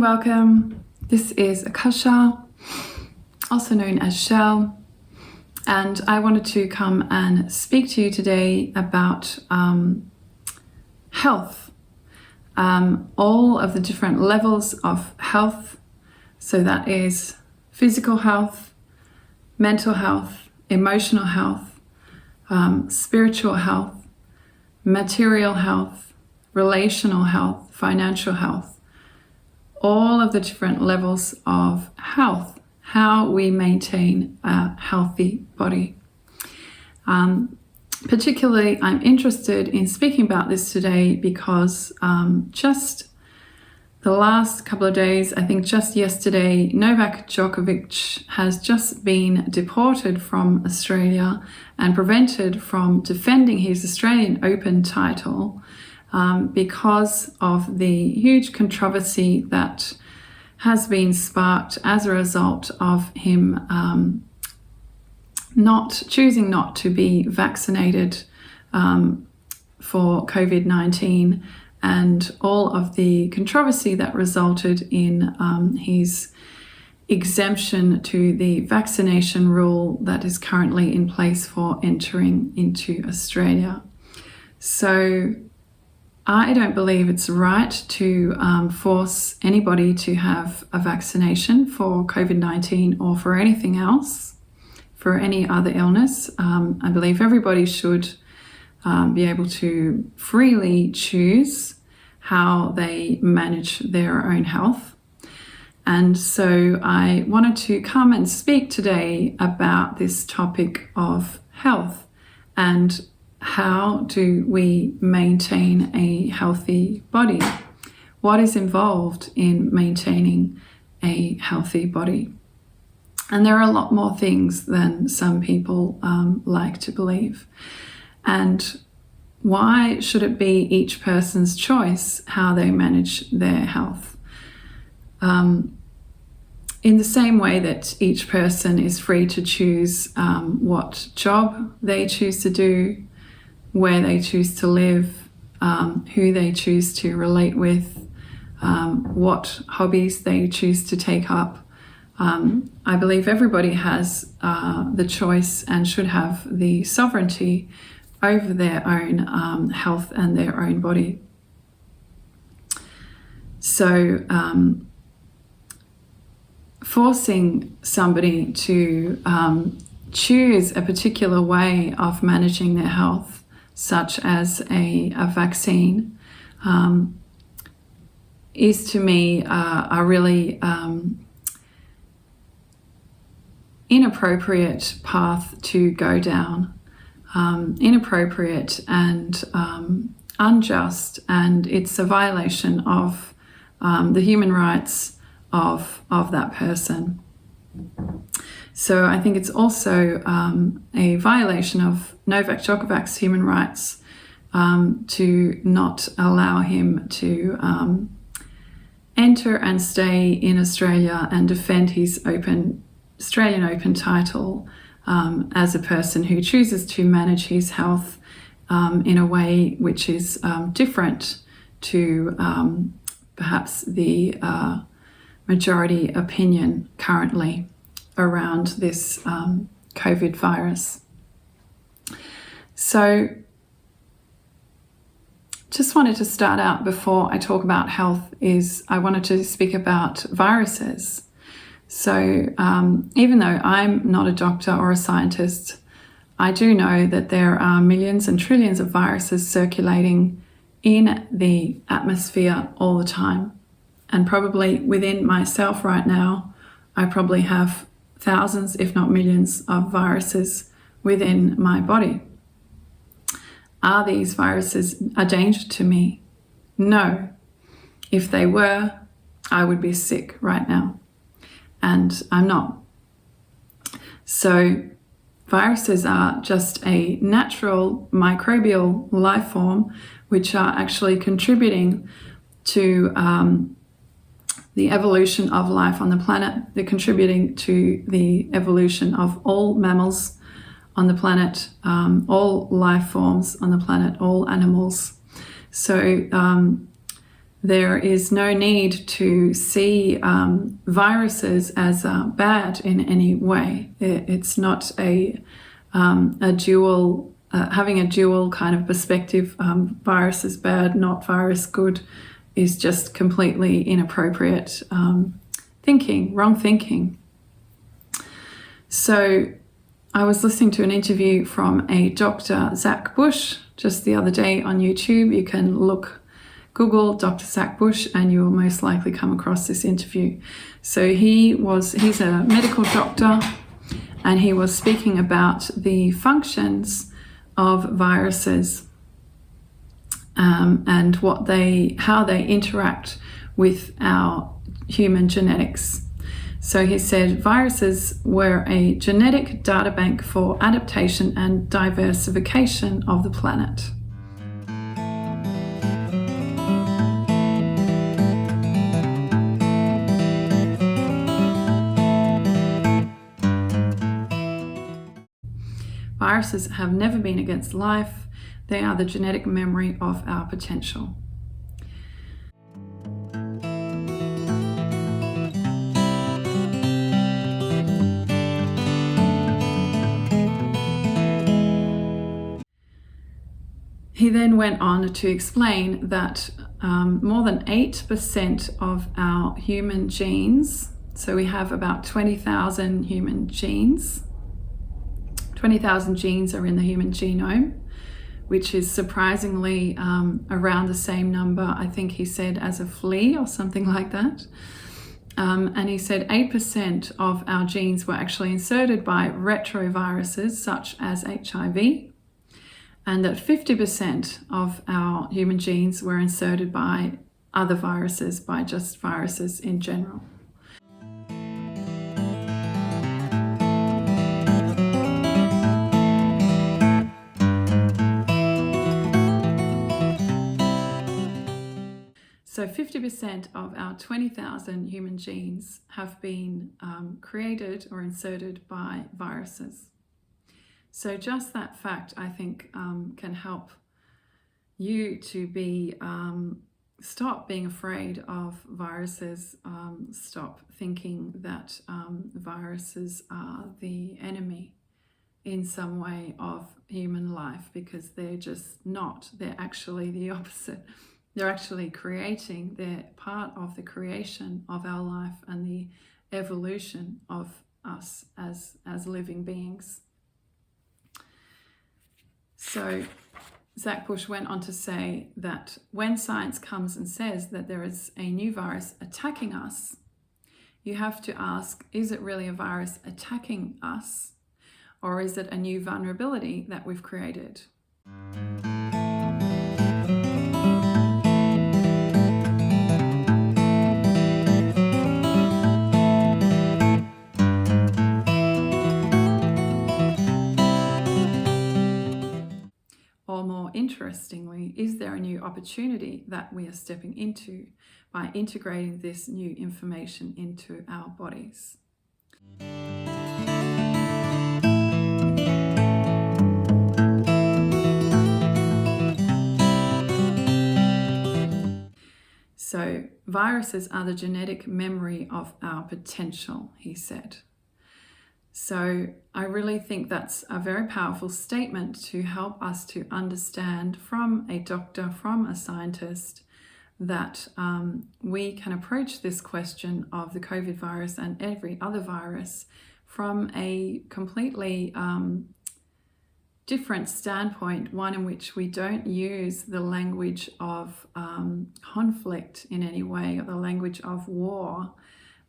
welcome. This is Akasha, also known as Shell, and I wanted to come and speak to you today about health, all of the different levels of health. So that is physical health, mental health, emotional health, spiritual health, material health, relational health, financial health. All of the different levels of health, how we maintain a healthy body. Particularly, I'm interested in speaking about this today because just the last couple of days, I think just yesterday, Novak Djokovic has just been deported from Australia and prevented from defending his Australian Open title because of the huge controversy that has been sparked as a result of him choosing not to be vaccinated for COVID-19, and all of the controversy that resulted in his exemption to the vaccination rule that is currently in place for entering into Australia. So I don't believe it's right to force anybody to have a vaccination for COVID-19 or for anything else, for any other illness. I believe everybody should be able to freely choose how they manage their own health. And so I wanted to come and speak today about this topic of health and how do we maintain a healthy body? What is involved in maintaining a healthy body? And there are a lot more things than some people like to believe. And why should it be each person's choice how they manage their health? In the same way that each person is free to choose what job they choose to do, where they choose to live, who they choose to relate with, what hobbies they choose to take up. I believe everybody has the choice and should have the sovereignty over their own health and their own body. So forcing somebody to choose a particular way of managing their health, such as a vaccine, is to me a really inappropriate path to go down, inappropriate and unjust, and it's a violation of the human rights of that person. So I think it's also a violation of Novak Djokovic's human rights to not allow him to enter and stay in Australia and defend his Australian Open title as a person who chooses to manage his health in a way which is different to perhaps the majority opinion currently around this COVID virus. So just wanted to start out before I talk about health is I wanted to speak about viruses. So even though I'm not a doctor or a scientist, I do know that there are millions and trillions of viruses circulating in the atmosphere all the time. And probably within myself right now, I probably have thousands, if not millions, of viruses within my body. Are these viruses a danger to me? No. If they were, I would be sick right now. And I'm not. So viruses are just a natural microbial life form which are actually contributing to the evolution of life on the planet. They're contributing to the evolution of all mammals on the planet, all life forms on the planet, all animals. So There is no need to see viruses as bad in any way. It's not a dual, having a dual kind of perspective. Virus is bad, not virus good, is just completely inappropriate thinking, wrong thinking. So I was listening to an interview from a Dr. Zach Bush just the other day on YouTube. You can Google Dr. Zach Bush and you will most likely come across this interview. So he's a medical doctor, and he was speaking about the functions of viruses and how they interact with our human genetics. So he said viruses were a genetic databank for adaptation and diversification of the planet. Viruses have never been against life. They are the genetic memory of our potential. He then went on to explain that more than 8% of our human genes, so we have about 20,000 human genes, 20,000 genes are in the human genome, which is surprisingly around the same number, I think he said, as a flea or something like that. And he said 8% of our genes were actually inserted by retroviruses such as HIV, and that 50% of our human genes were inserted by other viruses, by just viruses in general. So 50% of our 20,000 human genes have been created or inserted by viruses. So just that fact, I think, can help you to stop being afraid of viruses, stop thinking that viruses are the enemy in some way of human life, because they're just not. They're actually the opposite. They're actually creating, they're part of the creation of our life and the evolution of us as living beings. So Zach Bush went on to say that when science comes and says that there is a new virus attacking us, you have to ask, is it really a virus attacking us, or is it a new vulnerability that we've created? Or more interestingly, is there a new opportunity that we are stepping into by integrating this new information into our bodies? So, viruses are the genetic memory of our potential, he said. So I really think that's a very powerful statement to help us to understand from a doctor, from a scientist, that we can approach this question of the COVID virus and every other virus from a completely different standpoint, one in which we don't use the language of conflict in any way, or the language of war.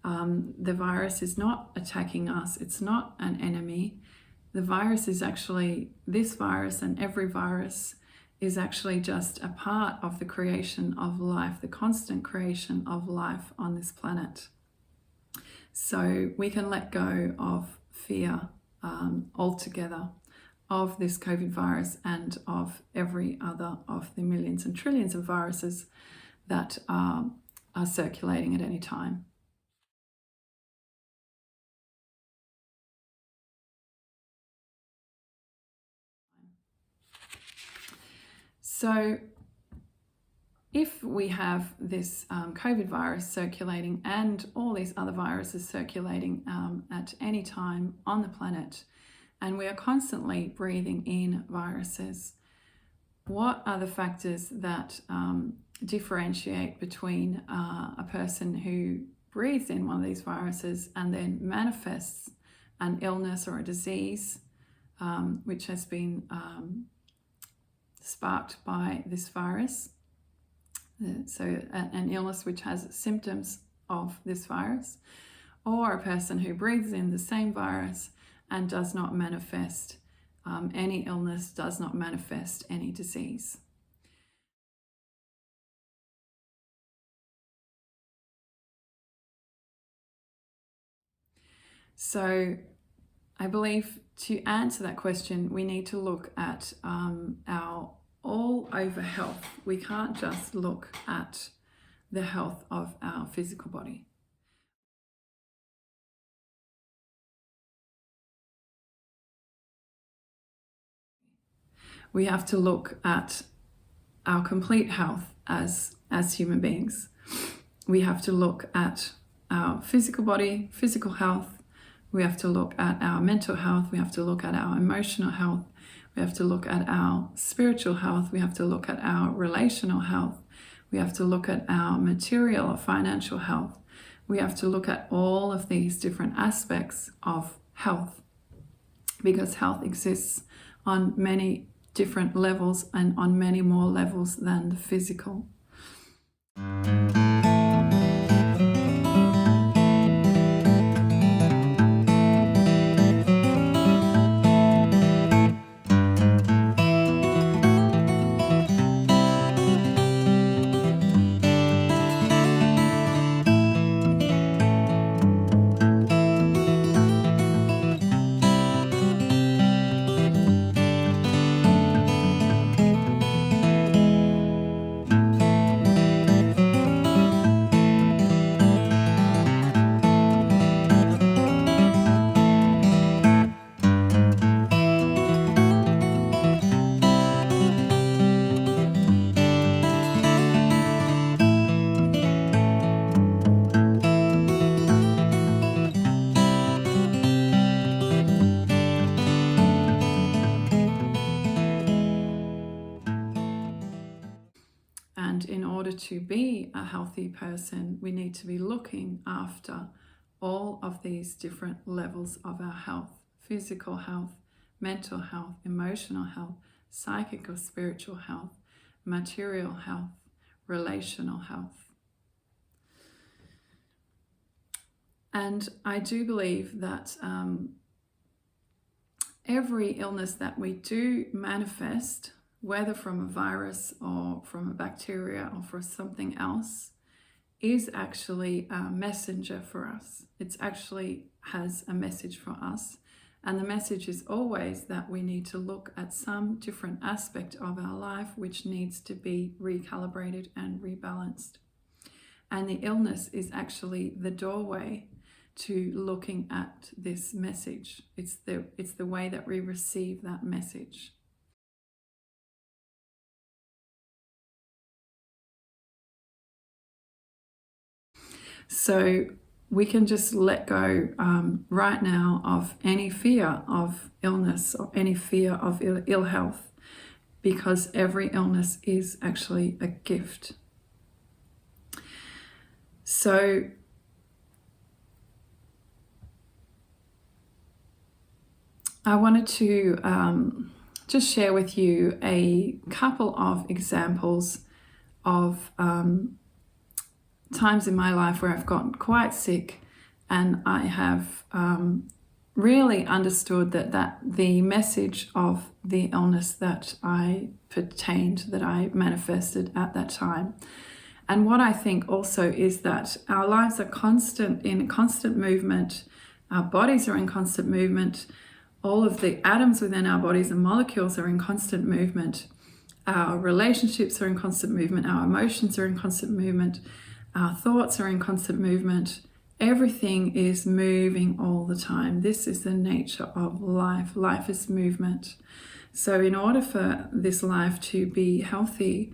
The virus is not attacking us. It's not an enemy. The virus is actually, this virus and every virus is actually just a part of the creation of life, the constant creation of life on this planet. So we can let go of fear altogether of this COVID virus and of every other of the millions and trillions of viruses that are circulating at any time. So if we have this COVID virus circulating and all these other viruses circulating at any time on the planet, and we are constantly breathing in viruses, what are the factors that differentiate between a person who breathes in one of these viruses and then manifests an illness or a disease which has been sparked by this virus? So an illness which has symptoms of this virus, or a person who breathes in the same virus and does not manifest any illness, does not manifest any disease. So I believe to answer that question, we need to look at our all-over health. We can't just look at the health of our physical body. We have to look at our complete health as human beings. We have to look at our physical body, physical health. We have to look at our mental health. We have to look at our emotional health. We have to look at our spiritual health. We have to look at our relational health. We have to look at our material or financial health. We have to look at all of these different aspects of health, because health exists on many different levels and on many more levels than the physical. And in order to be a healthy person, we need to be looking after all of these different levels of our health: physical health, mental health, emotional health, psychic or spiritual health, material health, relational health. And I do believe that every illness that we do manifest, whether from a virus or from a bacteria or from something else, is actually a messenger for us. It actually has a message for us. And the message is always that we need to look at some different aspect of our life which needs to be recalibrated and rebalanced. And the illness is actually the doorway to looking at this message. It's the way that we receive that message. So we can just let go right now of any fear of illness or any fear of ill health, because every illness is actually a gift. So I wanted to just share with you a couple of examples of times in my life where I've gotten quite sick, and I have really understood that the message of the illness that I pertained, that I manifested at that time. And what I think also is that our lives are in constant movement. Our bodies are in constant movement. All of the atoms within our bodies and molecules are in constant movement. Our relationships are in constant movement. Our emotions are in constant movement. Our thoughts are in constant movement. Everything is moving all the time. This is the nature of life. Life is movement. So in order for this life to be healthy,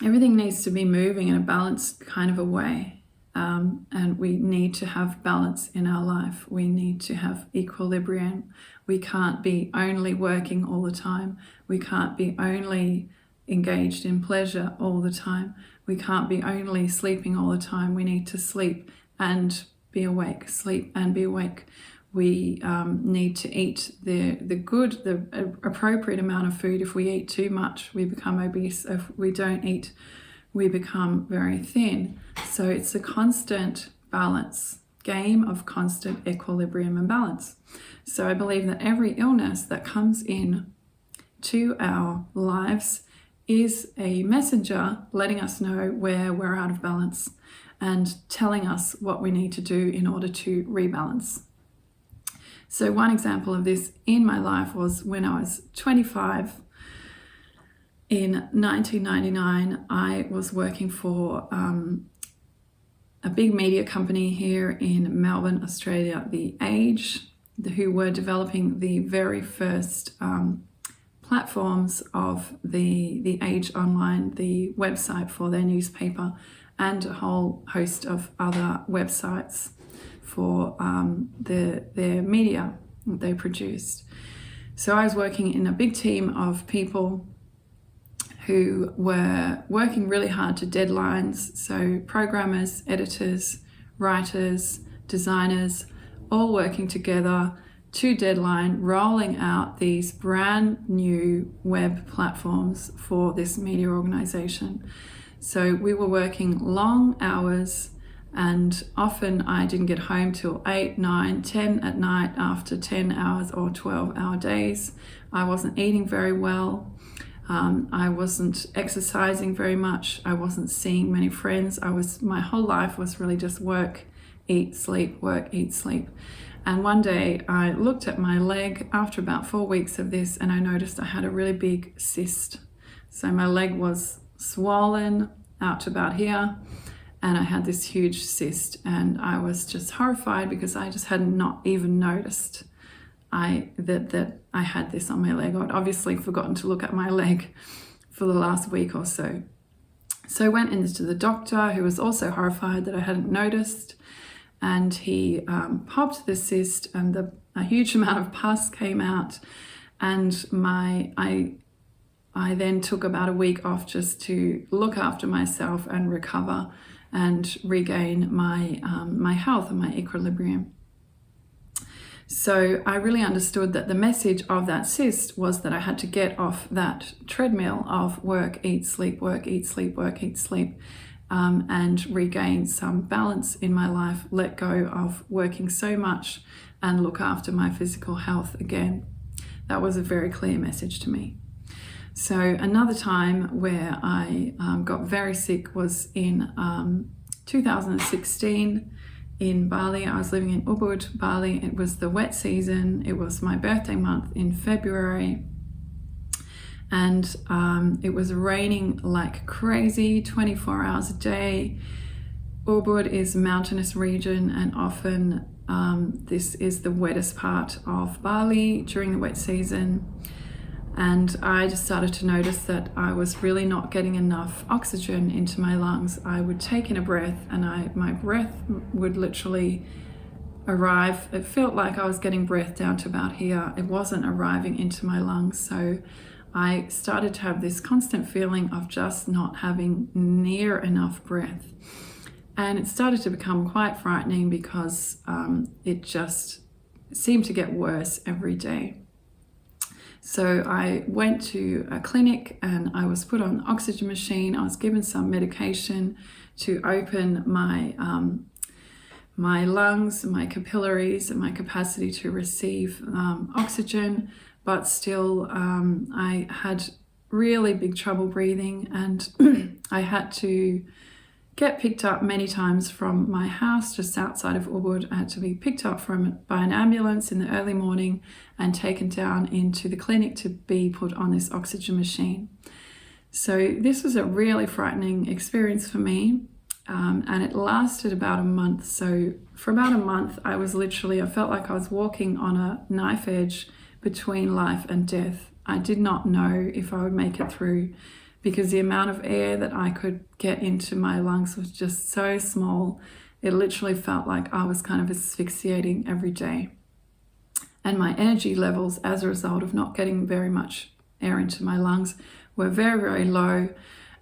everything needs to be moving in a balanced kind of a way. And we need to have balance in our life. We need to have equilibrium. We can't be only working all the time. We can't be only engaged in pleasure all the time. We can't be only sleeping all the time. We need to sleep and be awake, sleep and be awake. We need to eat the appropriate amount of food. If we eat too much, we become obese. If we don't eat, we become very thin. So it's a constant balance, game of constant equilibrium and balance. So I believe that every illness that comes in to our lives is a messenger letting us know where we're out of balance and telling us what we need to do in order to rebalance. So one example of this in my life was when I was 25. In 1999, I was working for a big media company here in Melbourne, Australia, The Age, who were developing the very first platforms of the Age Online, the website for their newspaper, and a whole host of other websites for their media that they produced. So I was working in a big team of people who were working really hard to deadlines. So programmers, editors, writers, designers, all working together to deadline, rolling out these brand new web platforms for this media organization. So we were working long hours, and often I didn't get home till 8, 9, 10 at night after 10 hours or 12-hour days. I wasn't eating very well. I wasn't exercising very much. I wasn't seeing many friends. My whole life was really just work, eat, sleep, work, eat, sleep. And one day I looked at my leg after about 4 weeks of this, and I noticed I had a really big cyst. So my leg was swollen out to about here, and I had this huge cyst, and I was just horrified because I just had not even noticed that I had this on my leg. I'd obviously forgotten to look at my leg for the last week or so. So I went into the doctor, who was also horrified that I hadn't noticed, and he popped the cyst, and a huge amount of pus came out, and I then took about a week off just to look after myself and recover and regain my health and my equilibrium. So I really understood that the message of that cyst was that I had to get off that treadmill of work, eat, sleep, work, eat, sleep, work, eat, sleep, and regain some balance in my life, let go of working so much and look after my physical health again. That was a very clear message to me. So another time where I got very sick was in 2016 in Bali. I was living in Ubud, Bali. It was the wet season. It was my birthday month in February. And it was raining like crazy, 24 hours a day. Ubud is a mountainous region, and often this is the wettest part of Bali during the wet season. And I just started to notice that I was really not getting enough oxygen into my lungs. I would take in a breath, and my breath would literally arrive. It felt like I was getting breath down to about here. It wasn't arriving into my lungs. So I started to have this constant feeling of just not having near enough breath. And it started to become quite frightening because it just seemed to get worse every day. So I went to a clinic and I was put on an oxygen machine. I was given some medication to open my lungs, my capillaries, and my capacity to receive oxygen. But still, I had really big trouble breathing, and I had to get picked up many times from my house just outside of Ubud. I had to be picked up by an ambulance in the early morning and taken down into the clinic to be put on this oxygen machine. So this was a really frightening experience for me, and it lasted about a month. So for about a month, I felt like I was walking on a knife edge between life and death. I did not know if I would make it through because the amount of air that I could get into my lungs was just so small. It literally felt like I was kind of asphyxiating every day. And my energy levels, as a result of not getting very much air into my lungs, were very, very low.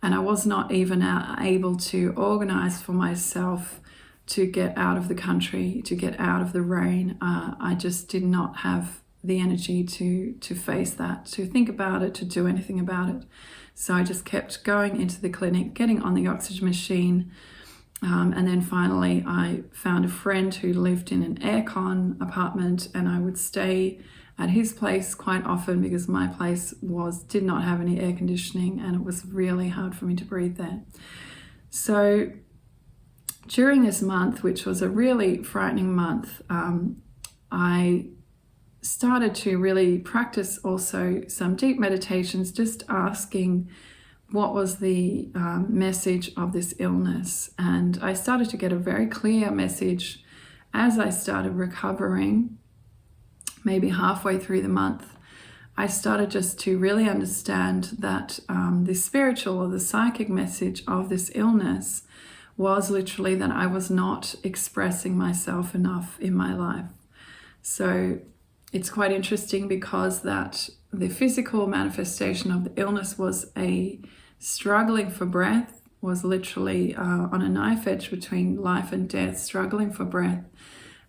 And I was not even able to organize for myself to get out of the country, to get out of the rain. I just did not have the energy to face that, to think about it, to do anything about it. So I just kept going into the clinic, getting on the oxygen machine. And then finally I found a friend who lived in an aircon apartment, and I would stay at his place quite often because my place did not have any air conditioning, and it was really hard for me to breathe there. So during this month, which was a really frightening month, I started to really practice also some deep meditations, just asking what was the message of this illness. And I started to get a very clear message as I started recovering, maybe halfway through the month. I started just to really understand that the spiritual or the psychic message of this illness was literally that I was not expressing myself enough in my life. So it's quite interesting because that the physical manifestation of the illness was a struggling for breath, was literally on a knife edge between life and death, struggling for breath.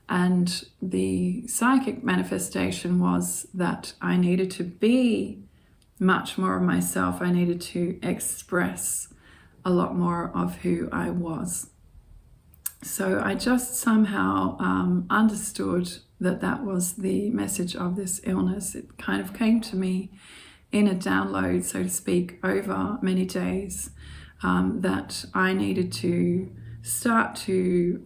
And the psychic manifestation was that I needed to be much more of myself. I needed to express a lot more of who I was. So I just somehow understood that that was the message of this illness. It kind of came to me in a download, so to speak, over many days, that I needed to start to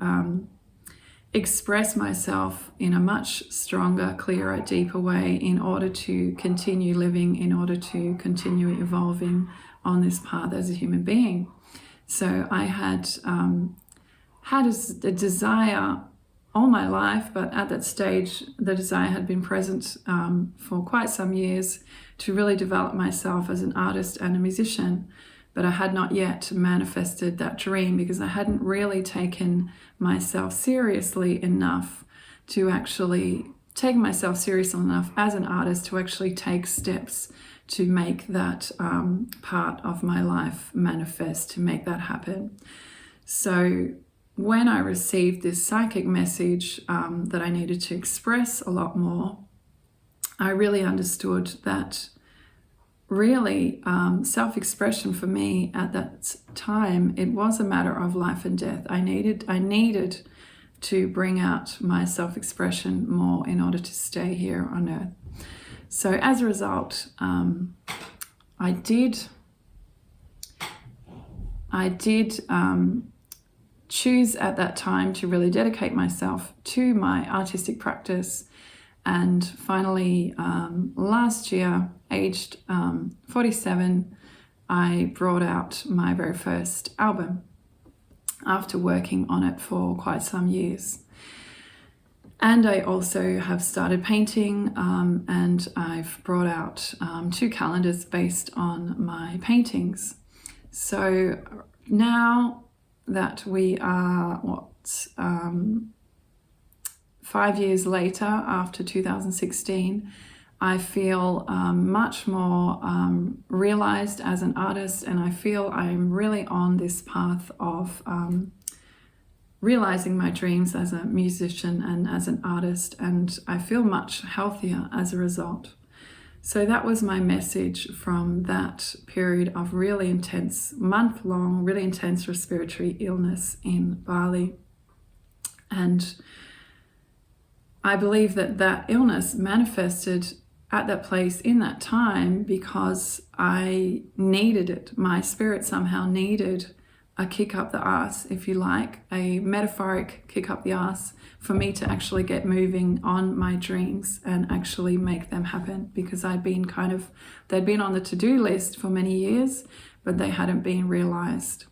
express myself in a much stronger, clearer, deeper way in order to continue living, in order to continue evolving on this path as a human being. So I had a desire all my life, but at that stage, the desire had been present for quite some years to really develop myself as an artist and a musician. But I had not yet manifested that dream because I hadn't really taken myself seriously enough to actually take myself seriously enough as an artist to actually take steps to make that part of my life manifest, to make that happen. So when I received this psychic message that I needed to express a lot more, I really understood that really self-expression for me at that time, it was a matter of life and death. I needed to bring out my self-expression more in order to stay here on earth. So as a result, I did choose at that time to really dedicate myself to my artistic practice. And finally, last year, aged 47, I brought out my very first album after working on it for quite some years. And I also have started painting, and I've brought out 2 calendars based on my paintings. So now that we are, 5 years later, after 2016, I feel much more realized as an artist, and I feel I'm really on this path of realizing my dreams as a musician and as an artist, and I feel much healthier as a result. So that was my message from that period of really intense, month-long, really intense respiratory illness in Bali. And I believe that that illness manifested at that place in that time because I needed it. My spirit somehow needed a kick up the arse, if you like, a metaphoric kick up the arse for me to actually get moving on my dreams and actually make them happen, because they'd been on the to-do list for many years, but they hadn't been realized.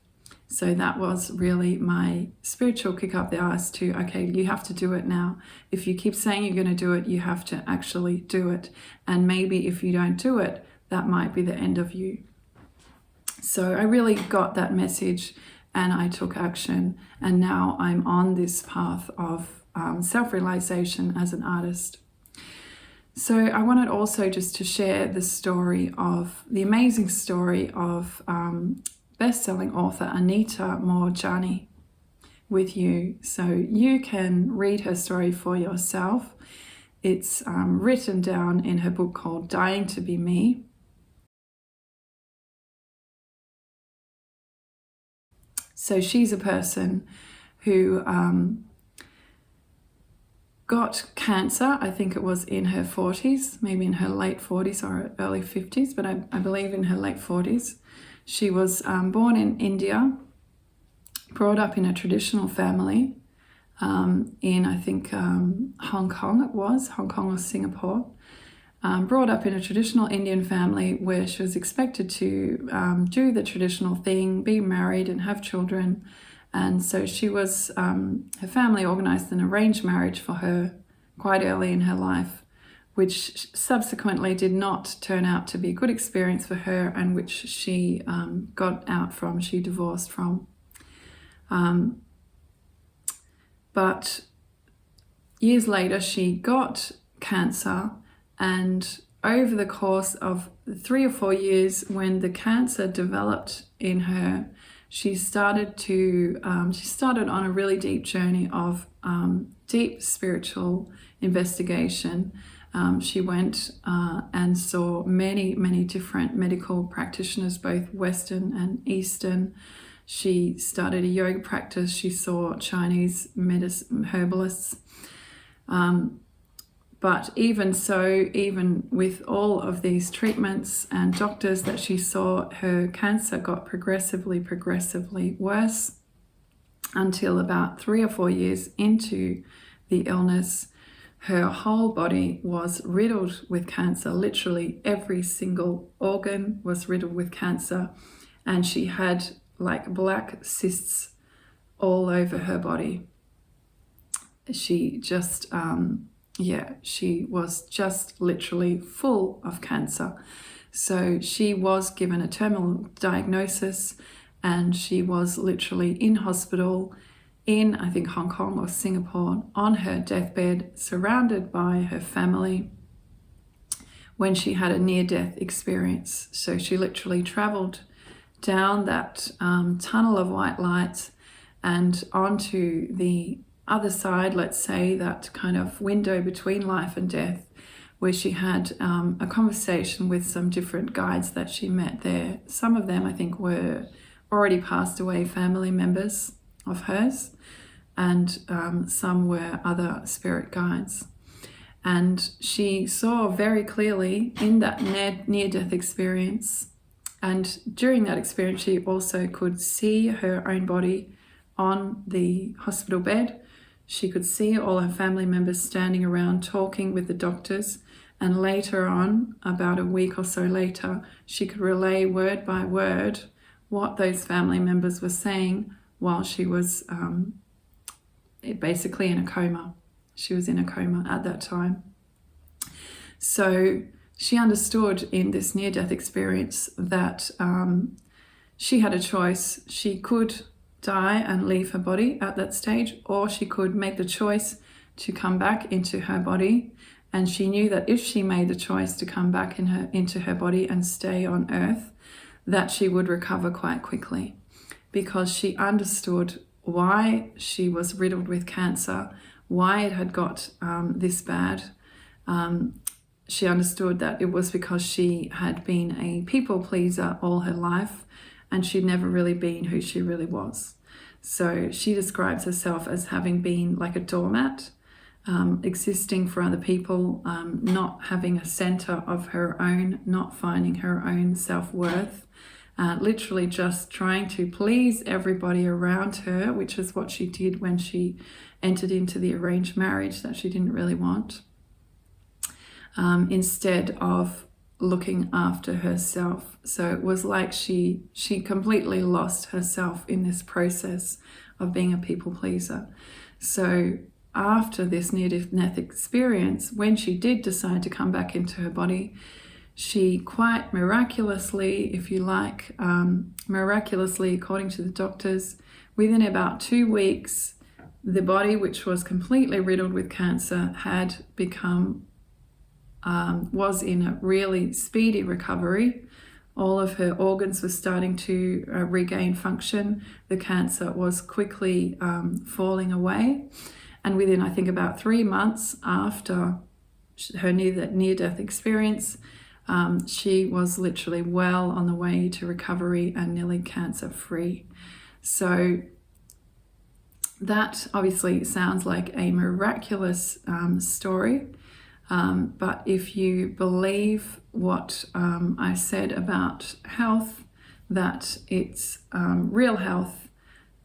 So that was really my spiritual kick up the arse to, okay, you have to do it now. If you keep saying you're going to do it, you have to actually do it. And maybe if you don't do it, that might be the end of you. So I really got that message and I took action, and now I'm on this path of self-realization as an artist. So I wanted also just to share the amazing story of best-selling author Anita Moorjani with you, so you can read her story for yourself. It's written down in her book called Dying to Be Me. So she's a person who got cancer, I think it was in her 40s, maybe in her late 40s or early 50s, but I believe in her late 40s. She was born in India, brought up in a traditional family in, I think, Hong Kong or Singapore. Brought up in a traditional Indian family where she was expected to do the traditional thing, be married and have children. And so she was, her family organised an arranged marriage for her quite early in her life, which subsequently did not turn out to be a good experience for her, and which she she divorced from. But years later, she got cancer, and over the course of 3 or 4 years, when the cancer developed in her, she started on a really deep journey of deep spiritual investigation. She went and saw many, many different medical practitioners, both Western and Eastern. She started a yoga practice. She saw Chinese herbalists. But even so, even with all of these treatments and doctors that she saw, her cancer got progressively worse until about 3 or 4 years into the illness, her whole body was riddled with cancer. Literally every single organ was riddled with cancer, and she had like black cysts all over her body. She just... she was just literally full of cancer. So she was given a terminal diagnosis, and she was literally in hospital in, I think, Hong Kong or Singapore, on her deathbed, surrounded by her family, when she had a near-death experience. So she literally travelled down that tunnel of white light and onto the other side, let's say, that kind of window between life and death, where she had a conversation with some different guides that she met there. Some of them, I think, were already passed away family members of hers, and some were other spirit guides. And she saw very clearly in that near-death experience, and during that experience she also could see her own body on the hospital bed. She could see all her family members standing around talking with the doctors, and later on, about a week or so later, she could relay word by word what those family members were saying while she was basically in a coma. She was in a coma at that time. So she understood in this near-death experience that she had a choice. She could die and leave her body at that stage, or she could make the choice to come back into her body. And she knew that if she made the choice to come back into her body and stay on earth, that she would recover quite quickly, because she understood why she was riddled with cancer, why it had got this bad. She understood that it was because she had been a people pleaser all her life, and she'd never really been who she really was. So she describes herself as having been like a doormat, existing for other people, not having a center of her own, not finding her own self-worth, literally just trying to please everybody around her, which is what she did when she entered into the arranged marriage that she didn't really want, instead of looking after herself. So it was like she completely lost herself in this process of being a people pleaser. So after this near-death experience, when she did decide to come back into her body, She quite miraculously, if you like, miraculously, according to the doctors, within about 2 weeks, the body, which was completely riddled with cancer, had become, was in a really speedy recovery. All of her organs were starting to regain function. The cancer was quickly falling away. And within, I think, about 3 months after her near-death experience, she was literally well on the way to recovery and nearly cancer-free. So that obviously sounds like a miraculous story. But if you believe what I said about health, that it's real health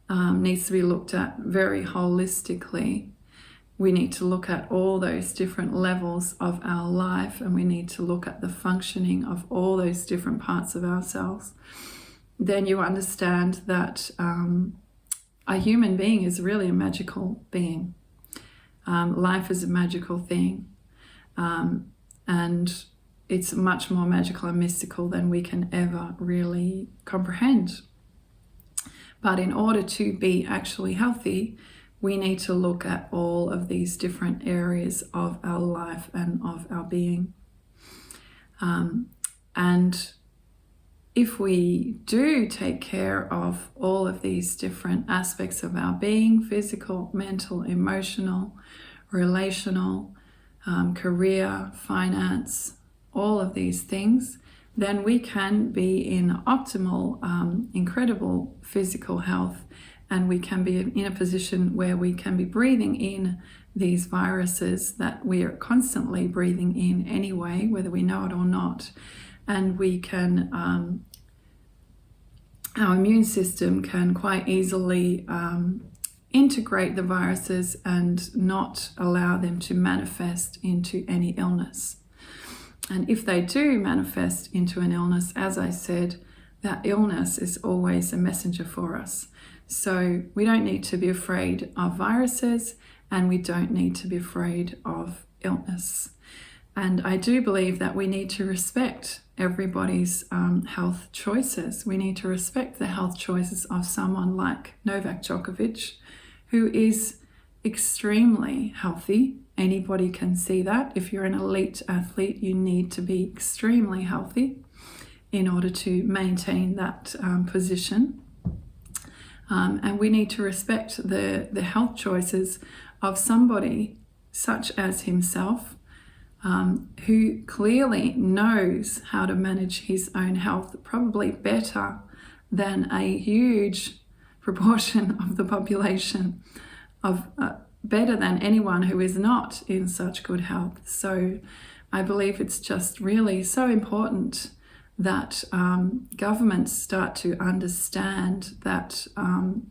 needs to be looked at very holistically. We need to look at all those different levels of our life, and we need to look at the functioning of all those different parts of ourselves. Then you understand that a human being is really a magical being. Life is a magical thing. And it's much more magical and mystical than we can ever really comprehend. But in order to be actually healthy, we need to look at all of these different areas of our life and of our being. And if we do take care of all of these different aspects of our being, physical, mental, emotional, relational, career, finance, all of these things, then we can be in optimal, incredible physical health, and we can be in a position where we can be breathing in these viruses that we are constantly breathing in anyway, whether we know it or not. And we can, our immune system can quite easily integrate the viruses and not allow them to manifest into any illness. And if they do manifest into an illness, as I said, that illness is always a messenger for us. So we don't need to be afraid of viruses, and we don't need to be afraid of illness. And I do believe that we need to respect everybody's health choices. We need to respect the health choices of someone like Novak Djokovic, who is extremely healthy. Anybody can see that. If you're an elite athlete, you need to be extremely healthy in order to maintain that position. And we need to respect the health choices of somebody such as himself, who clearly knows how to manage his own health probably better than a huge proportion of the population, of better than anyone who is not in such good health. So I believe it's just really so important that governments start to understand that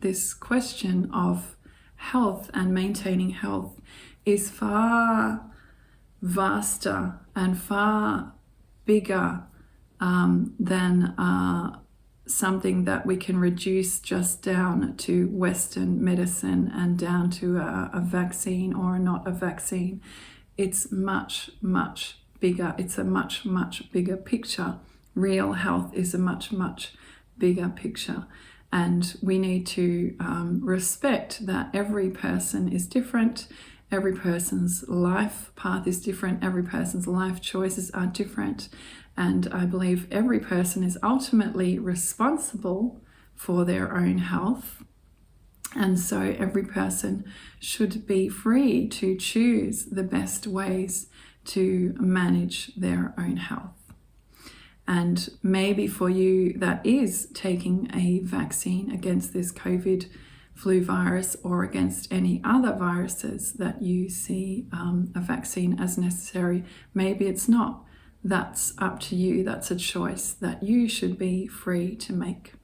this question of health and maintaining health is far vaster and far bigger than something that we can reduce just down to Western medicine and down to a vaccine or not a vaccine. It's much, much bigger. It's a much, much bigger picture. Real health is a much, much bigger picture. And we need to respect that every person is different. Every person's life path is different. Every person's life choices are different. And I believe every person is ultimately responsible for their own health. And so every person should be free to choose the best ways to manage their own health. And maybe for you, that is taking a vaccine against this COVID flu virus or against any other viruses that you see a vaccine as necessary. Maybe it's not. That's up to you. That's a choice that you should be free to make.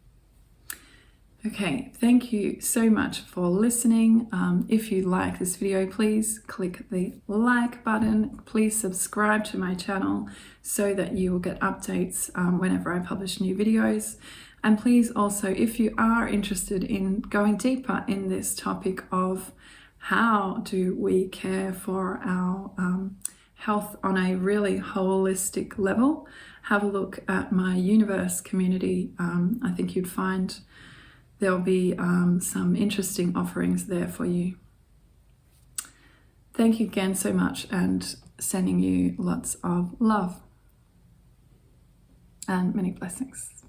Okay, thank you so much for listening. If you like this video, please click the like button. Please subscribe to my channel so that you will get updates whenever I publish new videos. And please also, if you are interested in going deeper in this topic of how do we care for our health on a really holistic level, have a look at my universe community. I think you'd find there'll be some interesting offerings there for you. Thank you again so much, and sending you lots of love and many blessings.